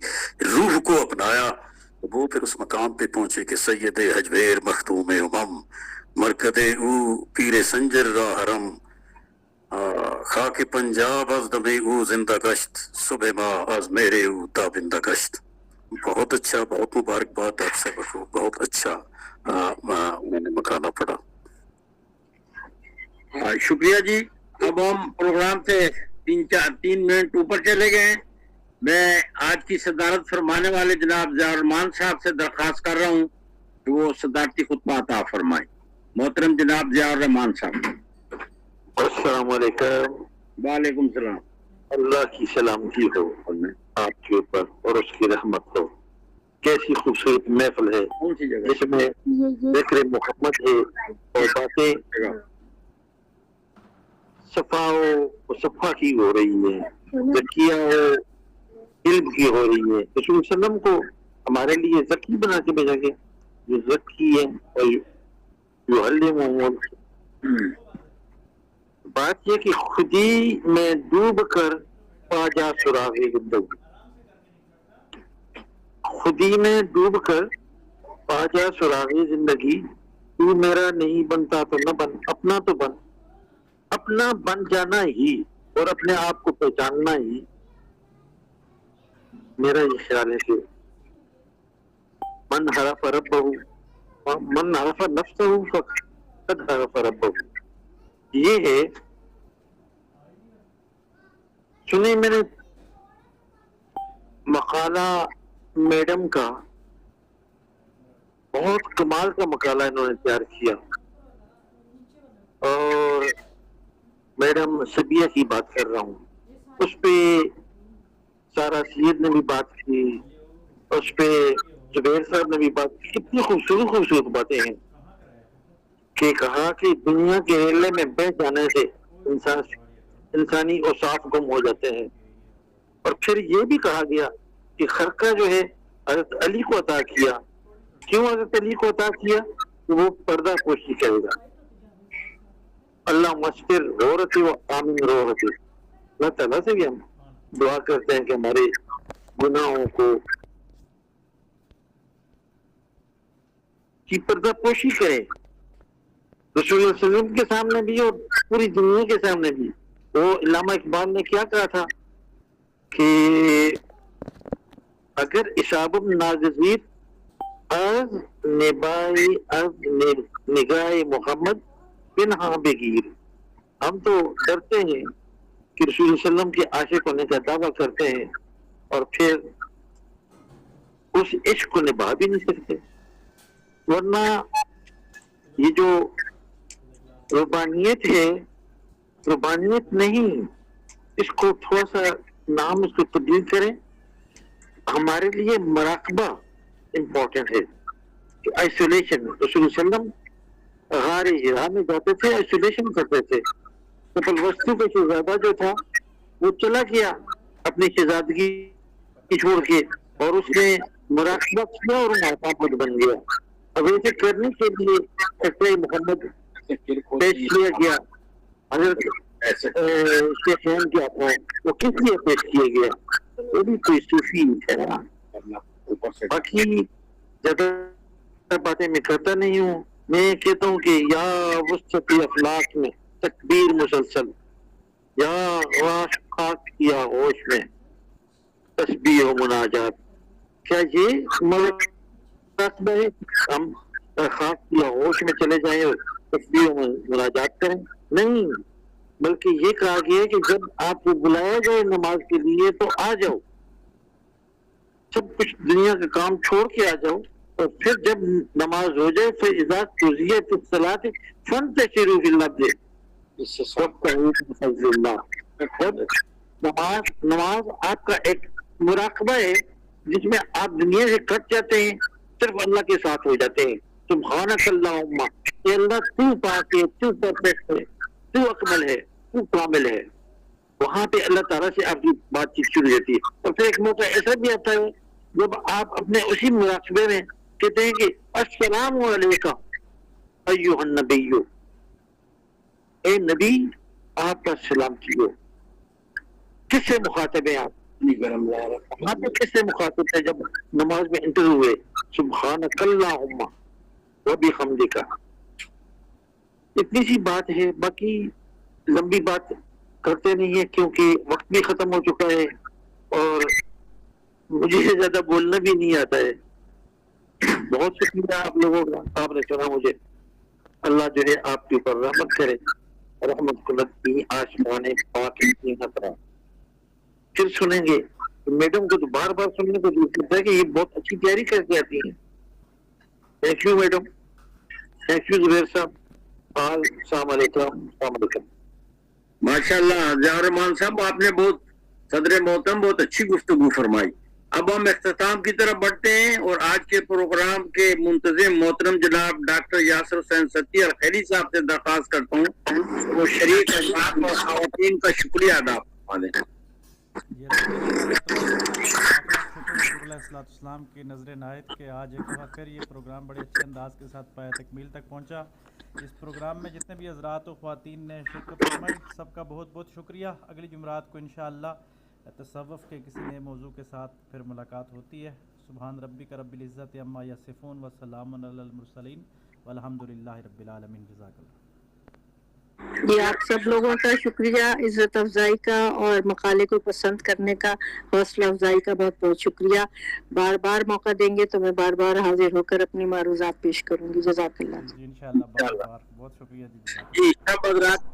روح کو اپنایا، وہ پھر اس مقام پہ پہنچے کہ سید حجویر مختوم امم، مرکد او پیر سنجر را حرم، خاک پنجاب از دم او زندہ گشت، صبح ماہ از میرے او تابندہ گشت. بہت اچھا، بہت مبارکباد آپ سب کو، بہت اچھا میں نے مقالہ پڑھا. شکریہ جی. اب ہم پروگرام سے 3 منٹ اوپر چلے گئے ہیں. میں آج کی صدارت فرمانے والے جناب ضیاء الرحمان صاحب سے درخواست کر رہا ہوں کہ وہ صدارتی خطبہ عطا فرمائیں. محترم جناب ضیاء الرحمان صاحب. السلام علیکم. وعلیکم السلام. اللہ کی سلامتی ہو آپ کے اوپر اور اس کی رحمت ہو. کیسی خوبصورت محفل ہے، کون سی جگہ؟ جس میں ذکر محمد ہے اور باتیں صفا کی ہو رہی ہیں، زکیہ علم کی ہو رہی ہے. رسول وسلم کو ہمارے لیے زکی بنا کے بھیجا گیا، جو زکی ہے اور جو بات یہ کہ خودی میں ڈوب کر پا جا سراغ زندگی، خودی میں ڈوب کر پا جا سراغ زندگی. تو میرا نہیں بنتا تو نہ بن، اپنا تو بن. اپنا بن جانا ہی اور اپنے آپ کو پہچاننا ہی میرا یہ خیال ہے کہ من حرف ربہ، من حرف نفسہ فقد حرف ربہ. یہ ہے، سنیں میں نے مقالہ میڈم کا بہت کمال کا مقالہ انہوں نے تیار کیا، اور میڈم سبیہ کی بات کر رہا ہوں، اس پہ سارا سید نے بھی بات کی، اس پہ زبیر صاحب نے بھی بات کی. کتنی خوبصورت باتیں ہیں کہ کہا کہ دنیا کے ریلے میں بہ جانے سے انسانی اوصاف گم ہو جاتے ہیں. اور پھر یہ بھی کہا گیا کہ خرقہ جو ہے حضرت علی کو عطا کیا. کیوں حضرت علی کو عطا کیا؟ کہ وہ پردہ پوشی کرے گا. اللہ مستر غورتی و آمین روحتی. اللہ تعالیٰ سے بھی ہم دعا کرتے ہیں کہ ہمارے گناہوں کو کی پردہ پوشی کرے، رسول اللہ صلی اللہ علیہ وسلم کے سامنے بھی اور پوری دنیا کے سامنے بھی. وہ علامہ اقبال نے کیا کہا تھا کہ اگر اشاب ناگزیر از نبائی از نگاہ محمد پنہا بگیر. ہم تو ڈرتے ہیں کہ رسول اللہ صلی اللہ علیہ وسلم کے عاشق ہونے کا دعویٰ کرتے ہیں اور پھر اس عشق کو نبھا بھی نہیں سکتے. ورنہ یہ جو ربانیت ہے، ربانیت نہیں، اس کو تھوڑا سا نام اس کو تبدیل کریں. ہمارے لیے مراقبہ امپورٹنٹ ہے کہ آئسولیشن. رسول اللہ علیہ وسلم غار ہرا میں جاتے تھے، آئسولیشن کرتے تھے. کپل وستو کا شہزادہ جو تھا وہ چلا گیا اپنی شہزادگی چھوڑ کے، اور اس نے مراقبہ کیا اور محتاط بن گیا. اب ایسے کرنے کے لیے ایسے محمد پیش کیا گیا. حضرت شیخین کیا تھا، وہ کس لیے پیش کیا گیا؟ وہ بھی کوئی صوفی ہے. باقی زیادہ باتیں میں کرتا نہیں ہوں. میں کہتا ہوں کہ یا وسطی افلاق میں تکبیر مسلسل، یا غاش خاک یا ہوش میں تسبیح و مناجات. کیا یہ مراقبہ ہے؟ ہم خاک یا ہوش میں چلے جائیں اور تسبیح و مناجات کریں؟ نہیں، بلکہ یہ کہا گیا کہ جب آپ کو بلایا جائے نماز کے لیے تو آ جاؤ، سب کچھ دنیا کا کام چھوڑ کے آ جاؤ، اور پھر جب نماز ہو جائے پھر اذا قضیت الصلاۃ فانتشروا فی الارض وابتغوا من فضل اللہ. نماز آپ کا ایک مراقبہ ہے جس میں آپ دنیا سے کٹ جاتے ہیں، صرف اللہ کے ساتھ ہو جاتے ہیں. سبحانک اللہم، اے اللہ تو پاک ہے، تو پرفیکٹ ہے، تو اکمل ہے، تو کامل ہے. وہاں پہ اللہ تعالیٰ سے آپ کی بات چیت شروع ہوتی ہے. اور پھر ایک موقع ایسا بھی آتا ہے جب آپ اپنے اسی مراقبے میں کہتے ہیں کہ السلام علیکہ ایھا النبی، اے نبی آپ کا سلام کیو. کس سے مخاطب ہیں آپ؟ وہاں پہ کس سے مخاطب ہے جب نماز میں انٹر ہوئے؟ سبحانک اللہم وبحمدک. اتنی سی بات ہے، باقی لمبی بات کرتے نہیں ہے کیونکہ وقت بھی ختم ہو چکا ہے اور مجھے زیادہ بولنا بھی نہیں آتا ہے. بہت شکریہ آپ لوگوں کا، آپ نے سنا مجھے. اللہ جو ہے آپ کے اوپر رحمت کرے، رحمت کنت کی آسمان پاک کی نظرہ. پھر سنیں گے. میڈم کو تو بار بار سننے کو دل کرتا ہے کہ یہ بہت اچھی تیاری کر کے آتی ہیں. Thank you madam, thank you Zubair صاحب. السلام علیکم. السلام علیکم. ماشاء اللہ ضیاء الرحمان صاحب، آپ نے بہت صدر محترم بہت اچھی گفتگو فرمائی. اب ہم اختتام کی طرف بڑھتے ہیں اور آج کے پروگرام کے منتظم محترم جناب ڈاکٹر یاسر حسین ستی الخیری صاحب سے درخواست کرتا ہوں وہ شریک حضرات اور خواتین کا شکریہ ادا فرما دیں. السلام کی نظر عنایت کے آج ایک بار پھر یہ پروگرام بڑے اچھے انداز کے ساتھ پایا تکمیل تک پہنچا. اس پروگرام میں جتنے بھی حضرات و خواتین نے شرکت فرمائی سب کا بہت بہت شکریہ. اگلی جمعرات کو انشاءاللہ تصوف کے کسی نئے موضوع کے ساتھ پھر ملاقات ہوتی ہے. سبحان ربک رب العزت عما یصفون وسلام علی المرسلین والحمدللہ رب العالمین. جزاک اللہ. جی آپ سب لوگوں کا شکریہ، عزت افزائی کا اور مقالے کو پسند کرنے کا، حوصلہ افزائی کا بہت بہت شکریہ. بار بار موقع دیں گے تو میں بار بار حاضر ہو کر اپنی معروضات پیش کروں گی. جزاک اللہ. جی انشاءاللہ بار بار بہت شکریہ. جی سب حضرات